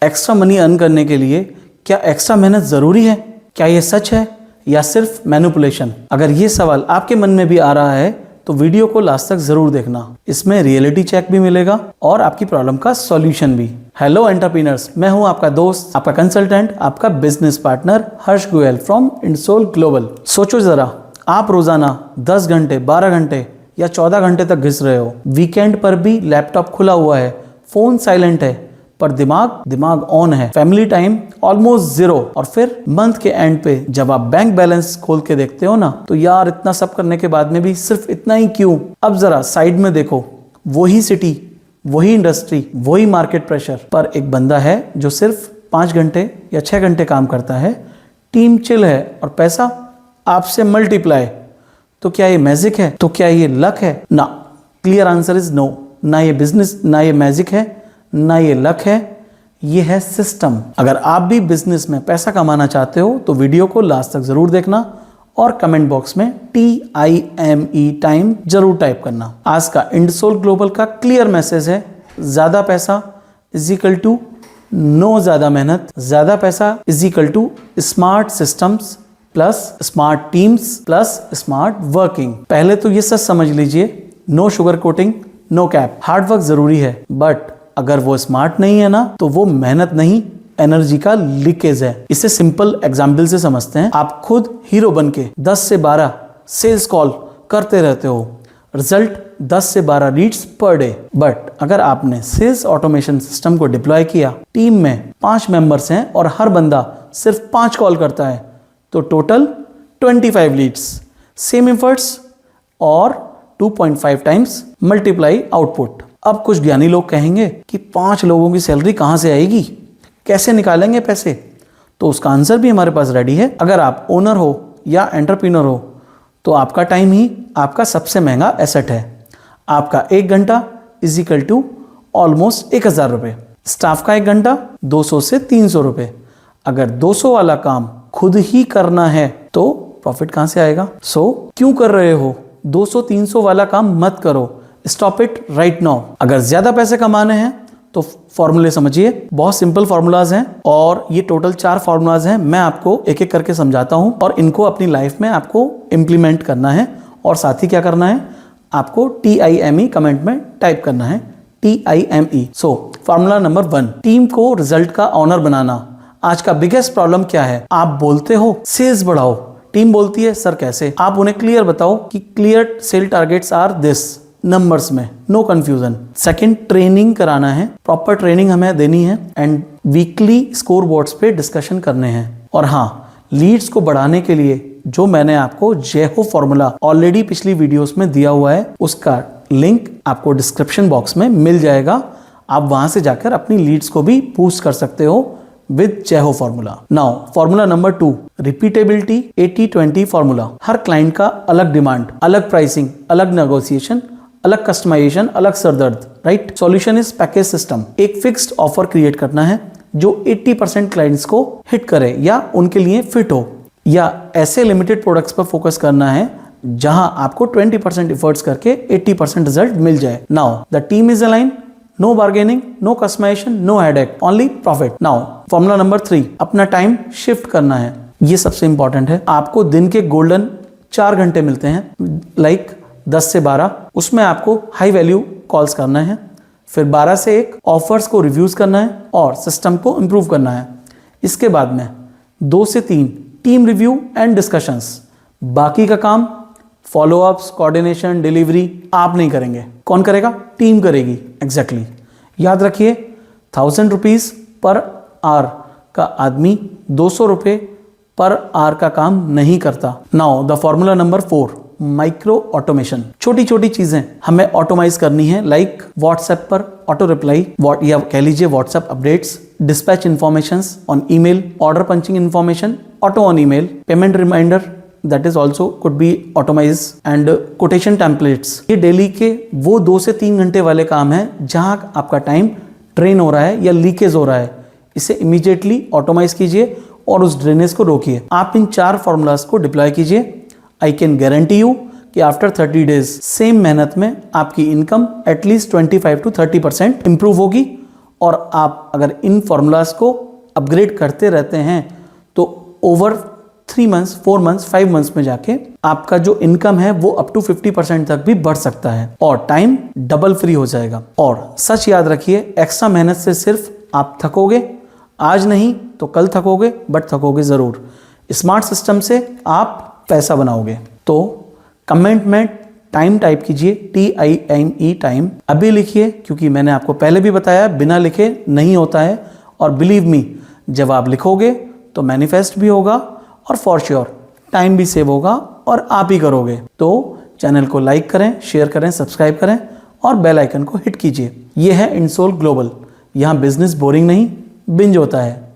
Extra money earn करने के लिए क्या एक्स्ट्रा मेहनत जरूरी है? क्या ये सच है या सिर्फ मैनिपुलेशन? अगर ये सवाल आपके मन में भी आ रहा है तो वीडियो को लास्ट तक जरूर देखना। इसमें रियलिटी चेक भी मिलेगा और आपकी प्रॉब्लम का सॉल्यूशन भी। हेलो एंटरप्रेन्योर्स, मैं हूं आपका दोस्त, आपका कंसल्टेंट, आपका business partner Harsh Goyal from Indsol Global. सोचो जरा, आप रोजाना 10 घंटे, 12 घंटे या 14 घंटे तक घिस रहे हो। वीकेंड पर भी लैपटॉप खुला हुआ है, फोन साइलेंट है, पर दिमाग ऑन है। Family time almost zero. और फिर मंथ के एंड पे जब आप बैंक बैलेंस खोल के देखते हो ना, तो यार इतना सब करने के बाद में भी सिर्फ इतना ही क्यों? अब जरा साइड में देखो, वही सिटी, वही इंडस्ट्री, वही मार्केट प्रेशर, पर एक बंदा है जो सिर्फ 5 घंटे या 6 घंटे काम करता है, टीम चिल है और पैसा आपसे मल्टीप्लाई। तो क्या ये मैजिक है? तो क्या ये लक है? ना, क्लियर आंसर इज नो। ना ये बिजनेस, ना ये मैजिक है, ना ये लक है, ये है सिस्टम। अगर आप भी बिजनेस में पैसा कमाना चाहते हो तो वीडियो को लास्ट तक जरूर देखना और कमेंट बॉक्स में TIME टाइम जरूर टाइप करना। आज का इंडसोल ग्लोबल का क्लियर मैसेज है, ज्यादा पैसा इज इक्वल टू नो ज्यादा मेहनत, ज्यादा पैसा is equal to smart systems plus smart teams plus smart working. पहले तो ये सच समझ लीजिए, no sugar coating, no cap. Hard work जरूरी है, बट अगर वो स्मार्ट नहीं है ना, तो वो मेहनत नहीं, एनर्जी का लीकेज है। इसे सिंपल एग्जाम्पल से समझते हैं। आप खुद हीरो बन के 10 से 12 सेल्स कॉल करते रहते हो, रिजल्ट 10 से 12 लीड्स पर डे। बट अगर आपने सेल्स ऑटोमेशन सिस्टम को डिप्लॉय किया, टीम में 5 मेंबर्स हैं और हर बंदा सिर्फ 5 कॉल करता है, तो टोटल 25 लीड्स, सेम एफर्ट्स और 2.5 टाइम्स मल्टीप्लाई आउटपुट। अब कुछ ज्ञानी लोग कहेंगे कि 5 लोगों की सैलरी कहां से आएगी, कैसे निकालेंगे पैसे? तो उसका आंसर भी हमारे पास रेडी है। अगर आप ओनर हो या एंटरप्रेन्योर हो तो आपका टाइम ही आपका सबसे महंगा एसेट है। आपका 1 घंटा इज इक्वल टू ऑलमोस्ट 1000 रुपये। स्टाफ का 1 घंटा 200 से 300 रुपये। अगर 200 वाला काम खुद ही करना है तो प्रॉफिट कहां से आएगा? क्यों कर रहे हो? 200-300 वाला काम मत करो, स्टॉप इट राइट नाउ। अगर ज्यादा पैसे कमाने हैं तो फॉर्मूले समझिए, बहुत सिंपल फॉर्मूलाज हैं और ये टोटल 4 फॉर्मूलाज हैं। मैं आपको एक एक करके समझाता हूं और इनको अपनी लाइफ में आपको इंप्लीमेंट करना है। और साथ ही क्या करना है, आपको TIME कमेंट में टाइप करना है, TIME। फॉर्मूला नंबर 1, टीम को रिजल्ट का ऑनर बनाना। आज का बिगेस्ट प्रॉब्लम क्या है? आप बोलते हो सेल्स बढ़ाओ, टीम बोलती है सर कैसे? आप उन्हें क्लियर बताओ कि clear sale targets are this, numbers में, नो कंफ्यूजन। सेकंड, ट्रेनिंग कराना है, प्रॉपर ट्रेनिंग हमें देनी है एंड वीकली स्कोर बोर्ड्स पे डिस्कशन करने हैं। और हाँ, लीड्स को बढ़ाने के लिए जो मैंने आपको जेहो फॉर्मूला ऑलरेडी पिछली वीडियोस में दिया हुआ है, उसका लिंक आपको डिस्क्रिप्शन बॉक्स में मिल जाएगा। आप वहां से जाकर अपनी लीड्स को भी बूस्ट कर सकते हो विद जेहो formula. Now formula number 2, repeatability 80-20 formula. हर क्लाइंट का अलग डिमांड, अलग प्राइसिंग, अलग नेगोशिएशन, अलग कस्टमाइजेशन, अलग सरदर्द, right? Solution is package system. एक फिक्स्ड ऑफर क्रिएट करना है जो 80% क्लाइंट्स को हिट करे या उनके लिए फिट हो, या ऐसे लिमिटेड प्रोडक्ट्स पर फोकस करना है जहां आपको 20% एफर्ट्स करके 80% रिजल्ट मिल जाए। Now the team is align, no bargaining, no customisation, no headache, only profit. Now formula number 3, अपना टाइम शिफ्ट करना है। ये सबसे इंपॉर्टेंट है। आपको दिन के गोल्डन 4 घंटे मिलते हैं, लाइक 10 से 12, उसमें आपको हाई वैल्यू कॉल्स करना है। फिर 12 से 1 ऑफर्स को रिव्यूज करना है और सिस्टम को इम्प्रूव करना है। इसके बाद में 2 से 3 टीम रिव्यू एंड डिस्कशंस। बाकी का काम फॉलोअप्स, कोऑर्डिनेशन, डिलीवरी आप नहीं करेंगे। कौन करेगा? टीम करेगी। एग्जैक्टली याद रखिए, 1000 रुपीज पर आवर का आदमी 200 रुपये पर आवर का काम नहीं करता। Now the formula number 4, micro automation. छोटी छोटी चीजें हमें ऑटोमाइज करनी है, लाइक व्हाट्सएप पर ऑटो रिप्लाई, या कह लीजिए WhatsApp updates, dispatch informations on email, order punching information auto on email, payment reminder that is also could be automized and quotation templates। ये डेली के वो 2 से 3 घंटे वाले काम हैं जहां आपका टाइम ड्रेन हो रहा है या लीकेज हो रहा है। इसे इमीडिएटली ऑटोमाइज कीजिए और उस ड्रेनेज को रोकिए। आप इन 4 फॉर्मूलाज को डिप्लॉय कीजिए। आई कैन गारंटी यू कि आफ्टर 30 डेज सेम मेहनत में आपकी इनकम एटलीस्ट 25 to 30% इंप्रूव होगी और आप अगर इन फॉर्मूलाज को अपग्रेड करते रहते हैं तो ओवर 3 मंथ्स, 4 मंथ्स, 5 मंथ्स में जाके आपका जो इनकम है वो अप टू 50% तक भी बढ़ सकता है और टाइम डबल फ्री हो जाएगा। और सच याद रखिए, एक्स्ट्रा मेहनत से सिर्फ आप थकोगे, आज नहीं तो कल थकोगे, बट थकोगे ज़रूर। स्मार्ट सिस्टम से आप पैसा बनाओगे। तो कमेंट में टाइम टाइप कीजिए, TIME टाइम अभी लिखिए, क्योंकि मैंने आपको पहले भी बताया बिना लिखे नहीं होता है। और बिलीव मी, जब आप लिखोगे तो मैनिफेस्ट भी होगा और फॉर श्योर टाइम भी सेव होगा और आप ही करोगे। तो चैनल को लाइक करें, शेयर करें, सब्सक्राइब करें और बेल आइकन को हिट कीजिए। यह है इंसोल ग्लोबल। यहाँ बिजनेस बोरिंग नहीं, बिंज होता है।